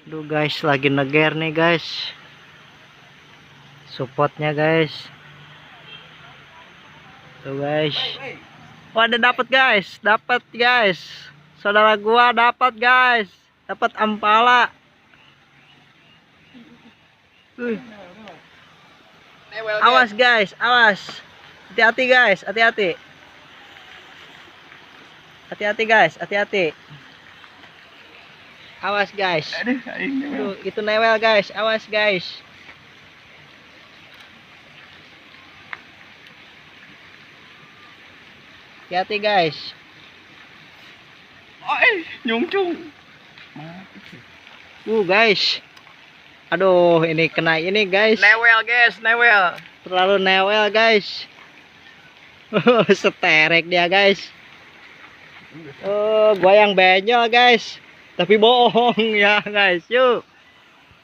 Aduh guys, lagi neger nih guys. Supportnya guys. Tuh guys. Wah, ada dapat guys. Dapat guys. Saudara gua dapat guys. Dapat ampala. Awas guys, awas. Hati-hati guys, hati-hati. Hati-hati guys, hati-hati. Awas guys. Tuh, itu newel guys, awas guys. Hati-hati guys. Nyungcung. Guys. Aduh, ini kena ini guys. Newel guys, newel. Terlalu newel guys. Seterek dia guys. Oh, gua yang benyol guys. Tapi bohong ya guys. Yuk.